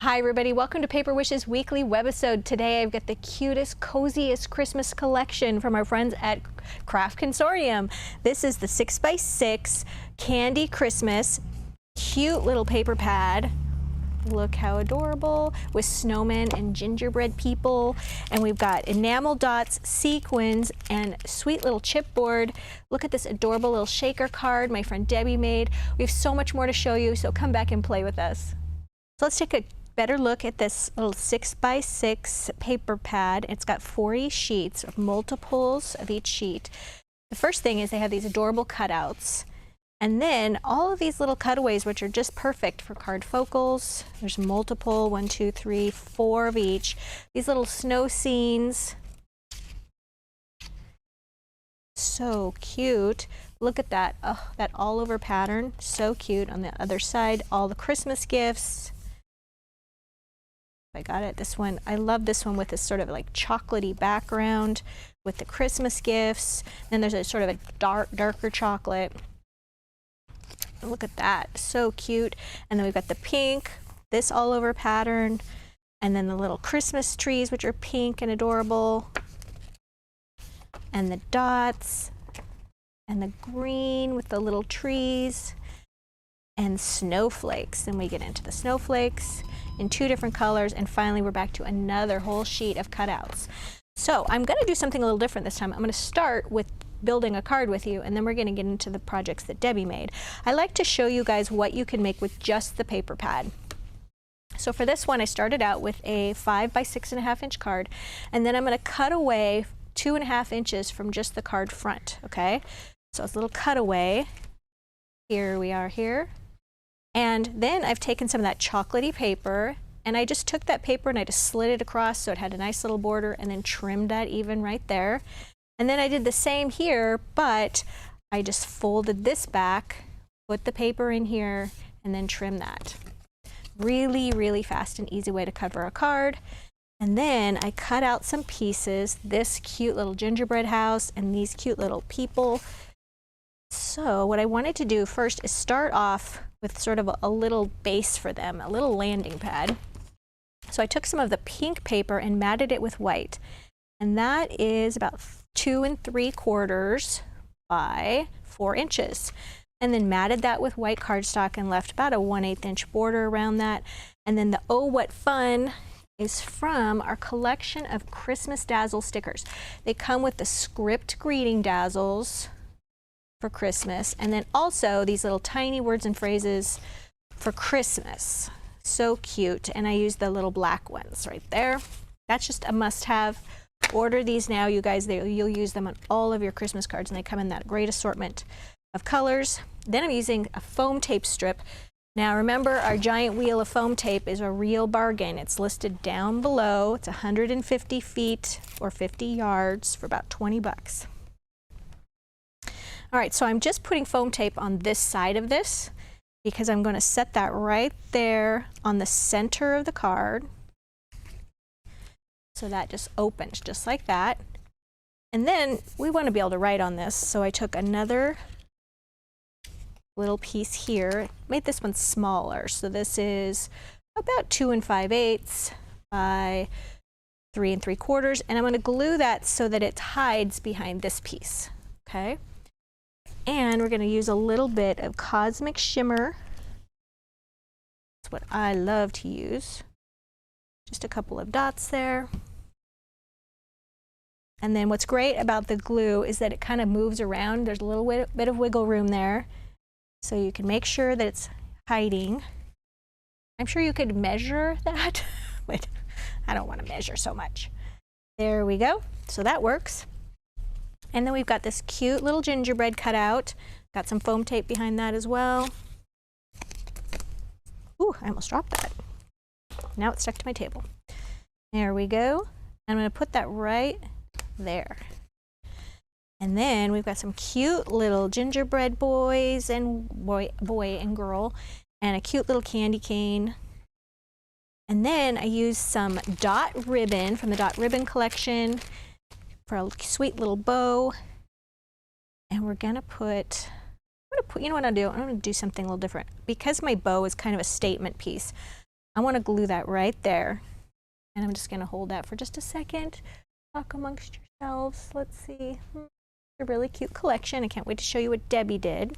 Hi everybody, welcome to Paper Wishes Weekly Webisode. Today I've got the cutest, coziest Christmas collection from our friends at Craft Consortium. This is the 6x6 Candy Christmas, cute little paper pad. Look how adorable, with snowmen and gingerbread people. And we've got enamel dots, sequins, and sweet little chipboard. Look at this adorable little shaker card my friend Debbie made. We have so much more to show you, so come back and play with us. So let's take a better look at this little 6x6 paper pad. It's got 40 sheets of multiples of each sheet. The first thing is they have these adorable cutouts. And then all of these little cutaways, which are just perfect for card focals. There's multiple, 1, 2, 3, 4 of each. These little snow scenes. So cute. Look at that. Oh, that all over pattern. So cute. On the other side, all the Christmas gifts. I got it. This one, I love this one with this sort of like chocolatey background with the Christmas gifts. Then there's a sort of a darker chocolate. Look at that, so cute. And then we've got the pink, this all over pattern, and then the little Christmas trees, which are pink and adorable, and the dots, and the green with the little trees, and snowflakes. Then we get into the snowflakes in 2 different colors, and finally we're back to another whole sheet of cutouts. So I'm going to do something a little different this time. I'm going to start with building a card with you, and then we're going to get into the projects that Debbie made. I like to show you guys what you can make with just the paper pad. So for this one, I started out with a 5 by 6.5 inch card, and then I'm going to cut away 2.5 inches from just the card front. Okay, so it's a little cutaway. Here we are here, and then I've taken some of that chocolatey paper, and I just took that paper and I just slid it across so it had a nice little border, and then trimmed that even right there. And then I did the same here, but I just folded this back, put the paper in here, and then trim that. Really, really fast and easy way to cover a card. And then I cut out some pieces, this cute little gingerbread house and these cute little people. So what I wanted to do first is start off with sort of a little base for them, a little landing pad. So I took some of the pink paper and matted it with white. And that is about 2 3/4 by 4 inches. And then matted that with white cardstock and left about a 1/8 inch border around that. And then the Oh What Fun is from our collection of Christmas Dazzle stickers. They come with the script greeting dazzles for Christmas, and then also these little tiny words and phrases for Christmas. So cute. And I use the little black ones right there. That's just a must-have. Order these now, you guys. You'll use them on all of your Christmas cards, and they come in that great assortment of colors. Then I'm using a foam tape strip. Now remember, our giant wheel of foam tape is a real bargain. It's listed down below. It's 150 feet or 50 yards for about 20 bucks. All right, so I'm just putting foam tape on this side of this because I'm going to set that right there on the center of the card. So that just opens just like that. And then we want to be able to write on this. So I took another little piece here, made this one smaller. So this is about 2 5/8 by 3 3/4. And I'm going to glue that so that it hides behind this piece. Okay. And we're going to use a little bit of Cosmic Shimmer. That's what I love to use. Just a couple of dots there. And then what's great about the glue is that it kind of moves around. There's a little bit of wiggle room there. So you can make sure that it's hiding. I'm sure you could measure that, but I don't want to measure so much. There we go. So that works. And then we've got this cute little gingerbread cutout. Got some foam tape behind that as well. Ooh, I almost dropped that. Now it's stuck to my table. There we go. I'm going to put that right there. And then we've got some cute little gingerbread boys and boy and girl, and a cute little candy cane. And then I used some dot ribbon from the Dot Ribbon collection for a sweet little bow. And we're gonna put, you know what I'll do? I'm gonna do something a little different. Because my bow is kind of a statement piece, I want to glue that right there. And I'm just going to hold that for just a second. Talk amongst yourselves. Let's see. A really cute collection. I can't wait to show you what Debbie did.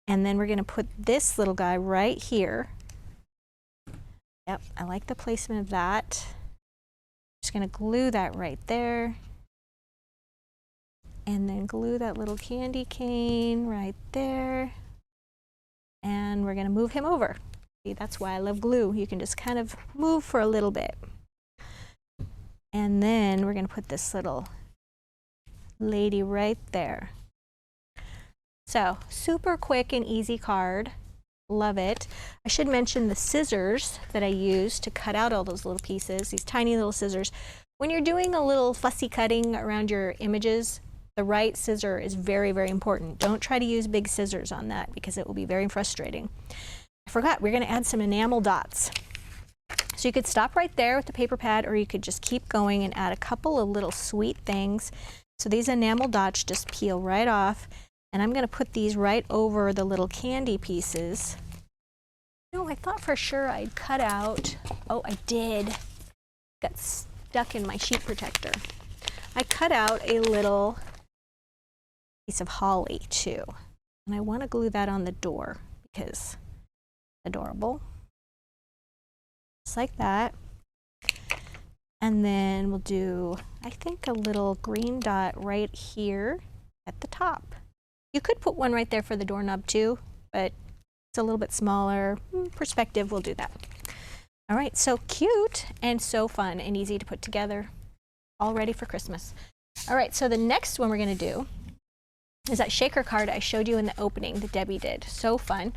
And then we're going to put this little guy right here. Yep, I like the placement of that. Just going to glue that right there. And then glue that little candy cane right there. And we're going to move him over. See, that's why I love glue. You can just kind of move for a little bit. And then we're going to put this little lady right there. So, super quick and easy card. Love it. I should mention the scissors that I use to cut out all those little pieces, these tiny little scissors. When you're doing a little fussy cutting around your images, the right scissor is very, very important. Don't try to use big scissors on that because it will be very frustrating. I forgot, we're going to add some enamel dots. So you could stop right there with the paper pad, or you could just keep going and add a couple of little sweet things. So these enamel dots just peel right off, and I'm going to put these right over the little candy pieces. No, I thought for sure I'd cut out, oh, I did. Got stuck in my sheet protector. I cut out a little piece of holly too, and I want to glue that on the door because adorable. Just like that. And then we'll do, I think, a little green dot right here at the top. You could put one right there for the doorknob too, but it's a little bit smaller. Perspective, we'll do that. All right, so cute and so fun and easy to put together. All ready for Christmas. All right, so the next one we're going to do is that shaker card I showed you in the opening that Debbie did. So fun.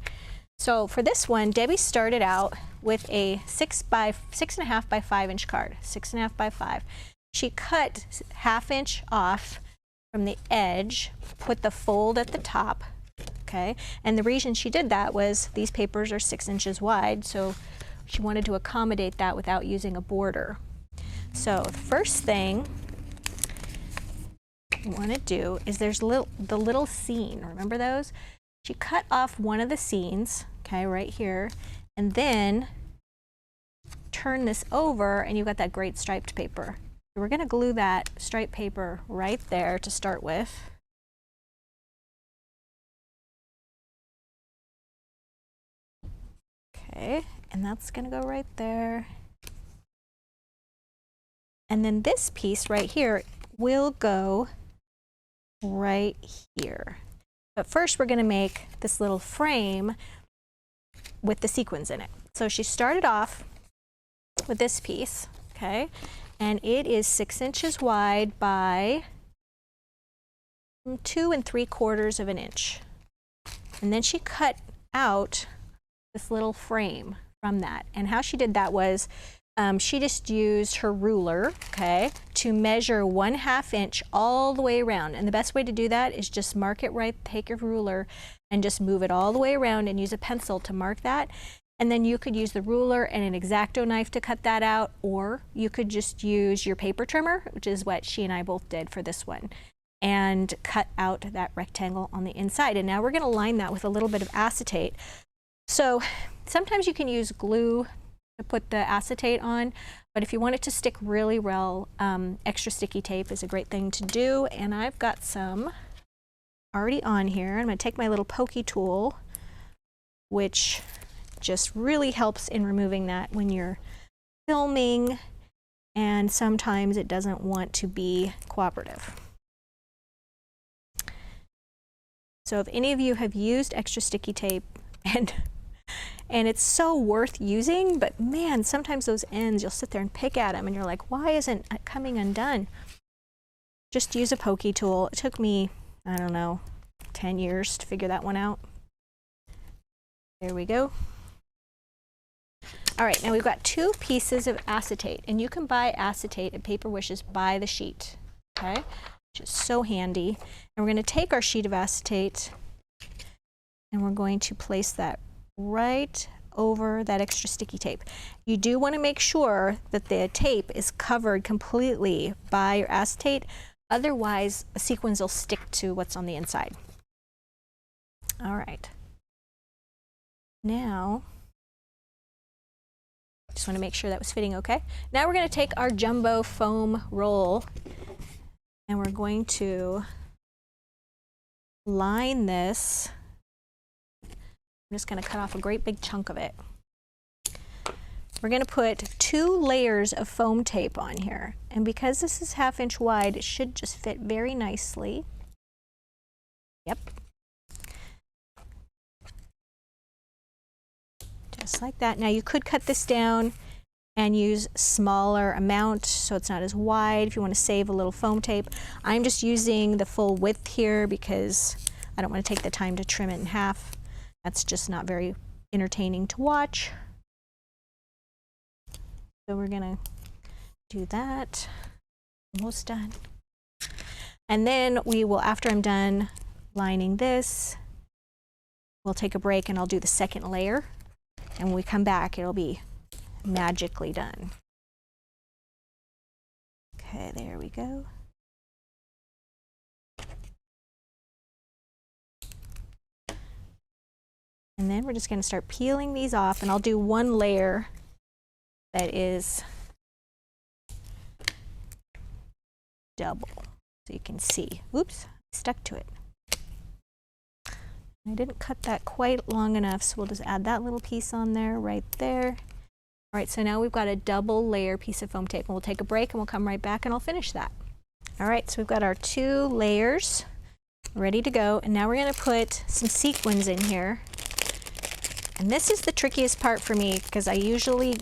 So for this one, Debbie started out with a 6.5 by 5 inch card, 6.5 by 5. She cut 1/2 inch off from the edge, put the fold at the top, okay? And the reason she did that was these papers are 6 inches wide, so she wanted to accommodate that without using a border. So the first thing you want to do is there's the little seam, remember those? She cut off one of the seams, okay, right here, and then turn this over and you've got that great striped paper. So we're going to glue that striped paper right there to start with. Okay, and that's going to go right there. And then this piece right here will go right here. But first we're going to make this little frame with the sequins in it. So she started off with this piece, okay, and it is 6 inches wide by 2 3/4 inches. And then she cut out this little frame from that. And how she did that was she just used her ruler, okay, to measure 1/2 inch all the way around. And the best way to do that is just mark it right, take your ruler and just move it all the way around and use a pencil to mark that. And then you could use the ruler and an X-Acto knife to cut that out, or you could just use your paper trimmer, which is what she and I both did for this one, and cut out that rectangle on the inside. And now we're going to line that with a little bit of acetate. So sometimes you can use glue to put the acetate on, but if you want it to stick really well, extra sticky tape is a great thing to do. And I've got some already on here. I'm going to take my little pokey tool, which just really helps in removing that when you're filming, and sometimes it doesn't want to be cooperative. So if any of you have used extra sticky tape, and it's so worth using, but man, sometimes those ends, you'll sit there and pick at them and you're like, why isn't it coming undone? Just use a pokey tool. It took me, I don't know, 10 years to figure that one out. There we go. All right, now we've got 2 pieces of acetate, and you can buy acetate at Paper Wishes by the sheet, okay? Which is so handy. And we're going to take our sheet of acetate and we're going to place that right over that extra sticky tape. You do want to make sure that the tape is covered completely by your acetate, otherwise the sequins will stick to what's on the inside. All right. Now Just want to make sure that was fitting okay. Now we're going to take our jumbo foam roll and we're going to line this. I'm just going to cut off a great big chunk of it. We're going to put 2 layers of foam tape on here. And because this is 1/2 inch wide, it should just fit very nicely. Yep. Just like that. Now you could cut this down and use smaller amount so it's not as wide if you want to save a little foam tape. I'm just using the full width here because I don't want to take the time to trim it in half. That's just not very entertaining to watch. So we're gonna do that. Almost done. And then we will, after I'm done lining this, we'll take a break and I'll do the second layer. And when we come back, it'll be magically done. Okay, there we go. And then we're just going to start peeling these off, and I'll do 1 layer that is double so you can see. Oops, I stuck to it. I didn't cut that quite long enough, so we'll just add that little piece on there, right there. All right, so now we've got a double layer piece of foam tape, and we'll take a break and we'll come right back and I'll finish that. All right, so we've got our 2 layers ready to go, and now we're going to put some sequins in here. And this is the trickiest part for me because I usually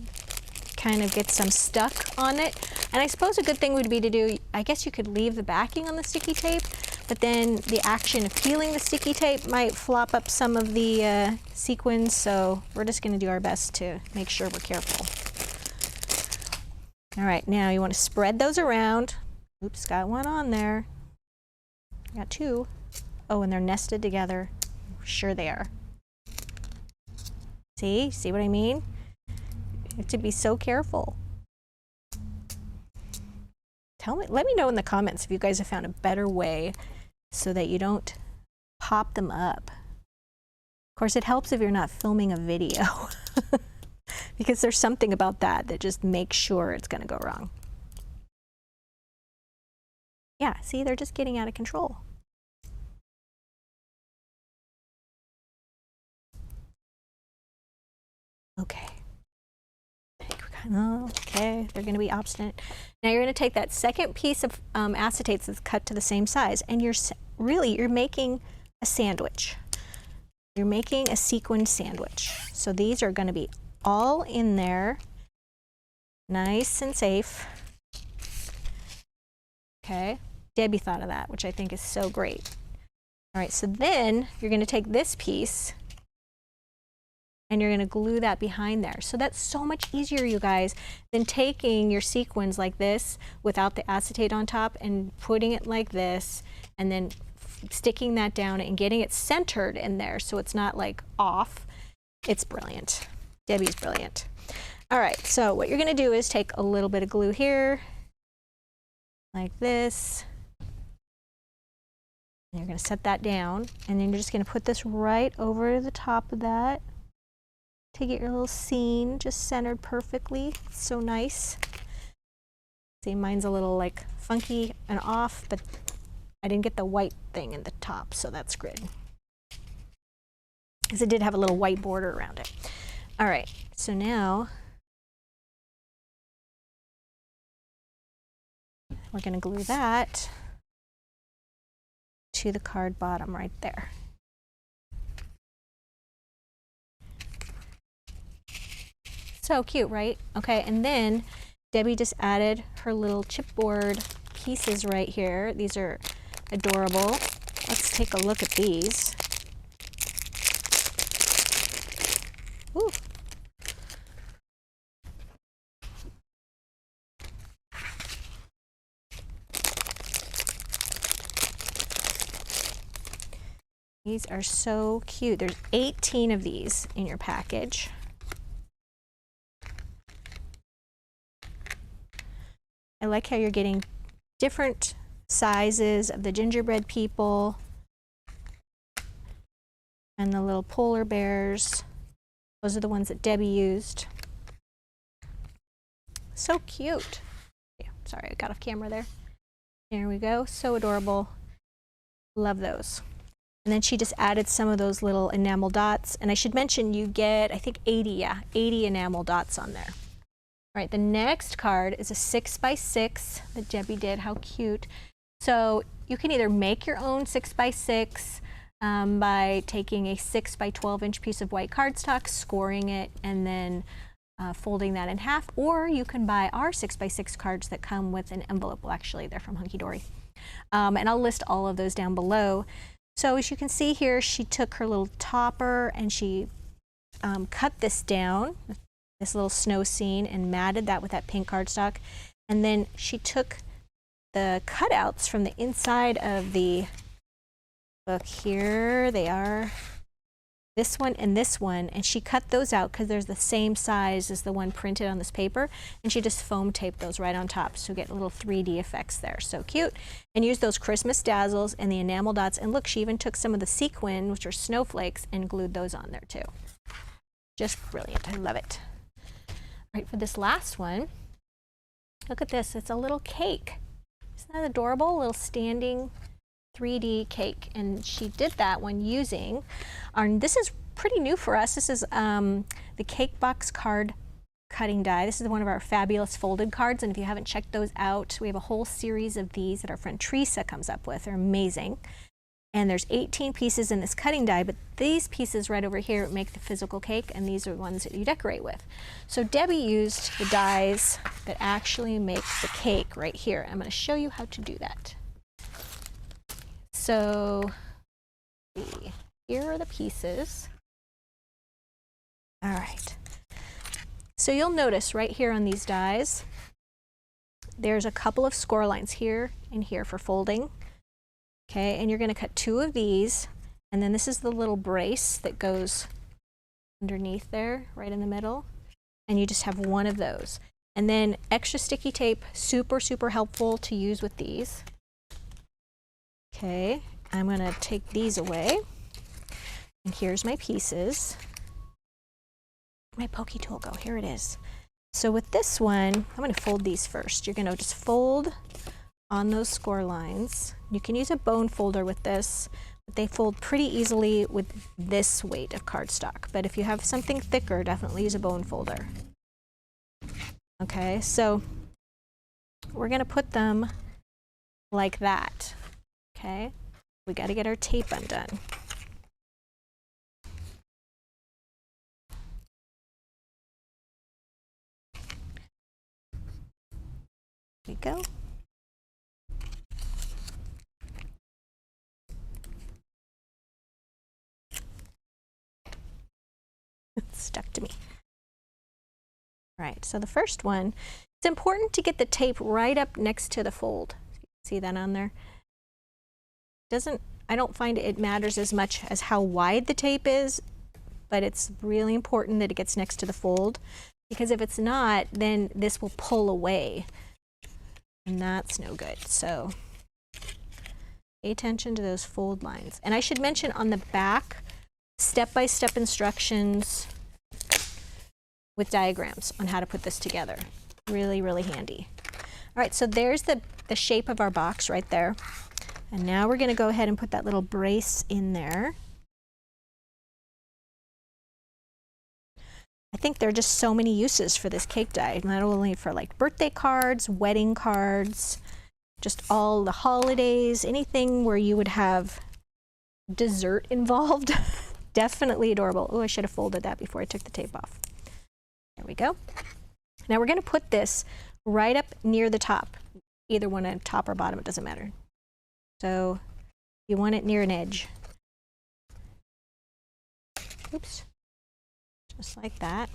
kind of get some stuck on it. And I suppose a good thing would be to do, I guess you could leave the backing on the sticky tape, but then the action of peeling the sticky tape might flop up some of the sequins, so we're just going to do our best to make sure we're careful. All right, now you want to spread those around. Oops, got 1 on there. Got 2. Oh, and they're nested together. Sure they are. See what I mean? You have to be so careful. Let me know in the comments if you guys have found a better way so that you don't pop them up. Of course, it helps if you're not filming a video because there's something about that just makes sure it's going to go wrong. Yeah, see, they're just getting out of control. Okay. Okay, they're going to be obstinate. Now you're going to take that second piece of acetates that's cut to the same size, and you're making a sandwich. You're making a sequined sandwich. So these are going to be all in there, nice and safe. Okay, Debbie thought of that, which I think is so great. All right, so then you're going to take this piece and you're going to glue that behind there. So that's so much easier, you guys, than taking your sequins like this without the acetate on top and putting it like this and then sticking that down and getting it centered in there so it's not like off. It's brilliant. Debbie's brilliant. All right, so what you're going to do is take a little bit of glue here, like this. And you're going to set that down, and then you're just going to put this right over the top of that to get your little scene just centered perfectly. It's so nice. See, mine's a little like funky and off, but I didn't get the white thing in the top, so that's good. Because it did have a little white border around it. All right, so now we're going to glue that to the card bottom right there. So cute, right? Okay, and then Debbie just added her little chipboard pieces right here. These are adorable. Let's take a look at these. Ooh. These are so cute. There's 18 of these in your package. I like how you're getting different sizes of the gingerbread people and the little polar bears. Those are the ones that Debbie used. So cute. Yeah, sorry, I got off camera there. There we go, so adorable. Love those. And then she just added some of those little enamel dots. And I should mention you get, I think 80 enamel dots on there. All right, the next card is a 6x6 that Debbie did. How cute. So you can either make your own 6x6 by taking a 6x12 inch piece of white cardstock, scoring it, and then folding that in half, or you can buy our 6x6 cards that come with an envelope. Well, actually, they're from Hunky Dory. And I'll list all of those down below. So as you can see here, she took her little topper and she cut this down, this little snow scene, and matted that with that pink cardstock. And then she took the cutouts from the inside of the book. Here they are, this one and this one, and she cut those out because there's the same size as the one printed on this paper, and she just foam taped those right on top, so you get little 3D effects there. So cute. And use those Christmas dazzles and the enamel dots, and look, she even took some of the sequin, which are snowflakes, and glued those on there too. Just brilliant. I love it. All right, for this last one, look at this. It's a little cake. Isn't that adorable? A little standing 3D cake, and she did that when using our, this is pretty new for us, this is the Cake Box card cutting die. This is one of our fabulous folded cards, and if you haven't checked those out, we have a whole series of these that our friend Teresa comes up with. They're amazing. And there's 18 pieces in this cutting die, but these pieces right over here make the physical cake, and these are the ones that you decorate with. So Debbie used the dies that actually make the cake right here. I'm going to show you how to do that. So here are the pieces. All right. So you'll notice right here on these dies, there's a couple of score lines here and here for folding. Okay, and you're going to cut 2 of these, and then this is the little brace that goes underneath there, right in the middle, and you just have 1 of those. And then extra sticky tape, super, super helpful to use with these. Okay, I'm going to take these away, and here's my pieces. My pokey tool go, here it is. So with this one, I'm going to fold these first. You're going to just fold on those score lines. You can use a bone folder with this, but they fold pretty easily with this weight of cardstock. But if you have something thicker, definitely use a bone folder. Okay, so we're going to put them like that. Okay, we got to get our tape undone. There we go. It's stuck to me. All right, so the first one, it's important to get the tape right up next to the fold. See that on there? I don't find it matters as much as how wide the tape is, but it's really important that it gets next to the fold, because if it's not, then this will pull away, and that's no good. So pay attention to those fold lines. And I should mention on the back, step-by-step instructions with diagrams on how to put this together. Really, really handy. All right, so there's the shape of our box right there. And now we're going to go ahead and put that little brace in there. I think there are just so many uses for this cake die, not only for like birthday cards, wedding cards, just all the holidays, anything where you would have dessert involved. Definitely adorable. Oh, I should have folded that before I took the tape off. There we go. Now we're going to put this right up near the top. Either one at top or bottom, it doesn't matter. So you want it near an edge. Oops. Just like that.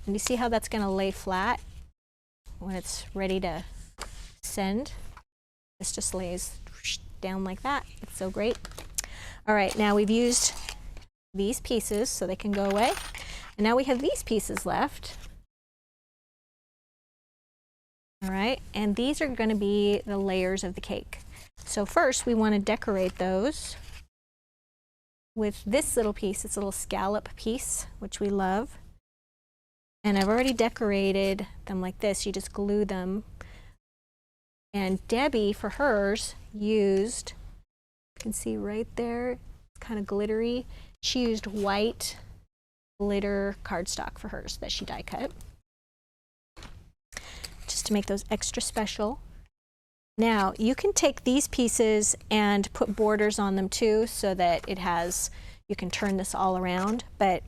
And you see how that's going to lay flat when it's ready to send? This just lays down like that. It's so great. All right, now we've used these pieces so they can go away. And now we have these pieces left. All right, and these are going to be the layers of the cake. So first we want to decorate those with this little piece. It's a little scallop piece, which we love. And I've already decorated them like this. You just glue them. And Debbie, for hers, used, you can see right there, kind of glittery. She used white glitter cardstock for hers that she die cut, just to make those extra special. Now, you can take these pieces and put borders on them too, so that it has, you can turn this all around, but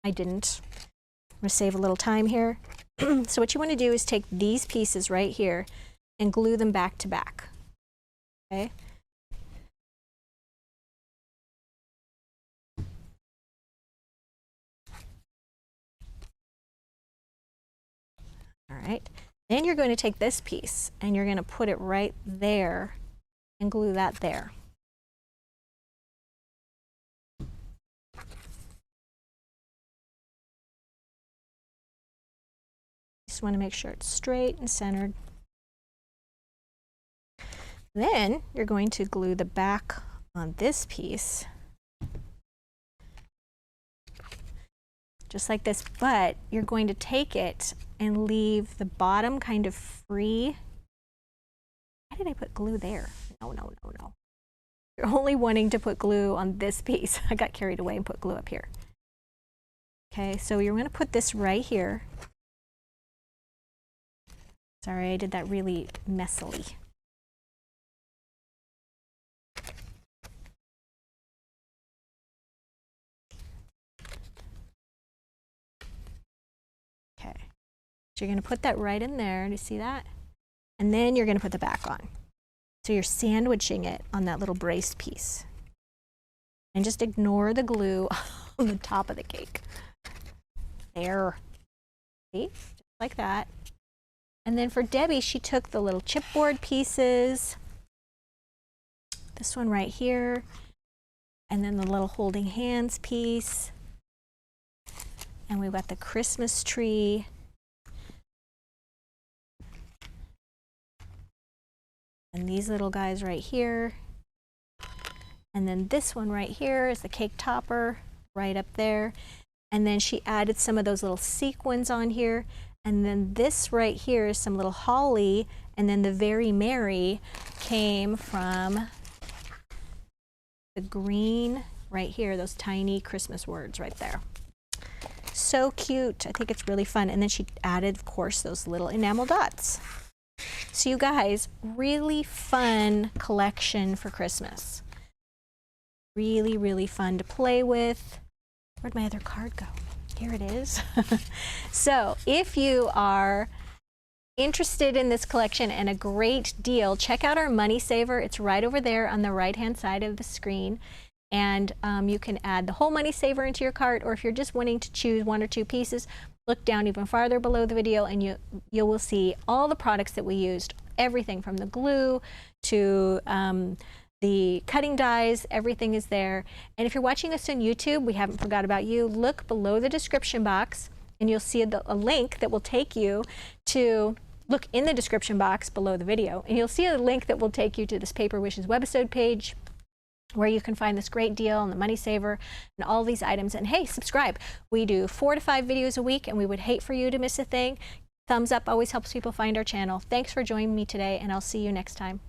I didn't. I'm gonna save a little time here. So what you wanna do is take these pieces right here and glue them back to back, okay? All right, then you're going to take this piece and you're going to put it right there and glue that there. Just want to make sure it's straight and centered. Then you're going to glue the back on this piece, just like this, but you're going to take it and leave the bottom kind of free. Why did I put glue there? No, no, no, no. You're only wanting to put glue on this piece. I got carried away and put glue up here. Okay, so you're going to put this right here. Sorry, I did that really messily. Okay, so you're going to put that right in there. Do you see that? And then you're going to put the back on. So you're sandwiching it on that little braced piece. And just ignore the glue on the top of the cake. There. See? Just like that. And then for Debbie, she took the little chipboard pieces. This one right here. And then the little holding hands piece. And we've got the Christmas tree. And these little guys right here. And then this one right here is the cake topper right up there. And then she added some of those little sequins on here. And then this right here is some little holly. And then the Very Merry came from the green right here, those tiny Christmas words right there. So cute. I think it's really fun. And then she added, of course, those little enamel dots. So you guys, really fun collection for Christmas. Really, really fun to play with. Where'd my other card go? Here it is. So if you are interested in this collection and a great deal, check out our Money Saver. It's right over there on the right-hand side of the screen. And you can add the whole Money Saver into your cart, or if you're just wanting to choose one or two pieces, look down even farther below the video and you will see all the products that we used. Everything from the glue to the cutting dies, everything is there. And if you're watching us on YouTube, we haven't forgot about you. Look below the description box and you'll see a link that will take you to, look in the description box below the video, and you'll see a link that will take you to this Paper Wishes webisode page, where you can find this great deal on the Money Saver and all these items. And hey, subscribe. We do 4 to 5 videos a week, and we would hate for you to miss a thing. Thumbs up always helps people find our channel. Thanks for joining me today, and I'll see you next time.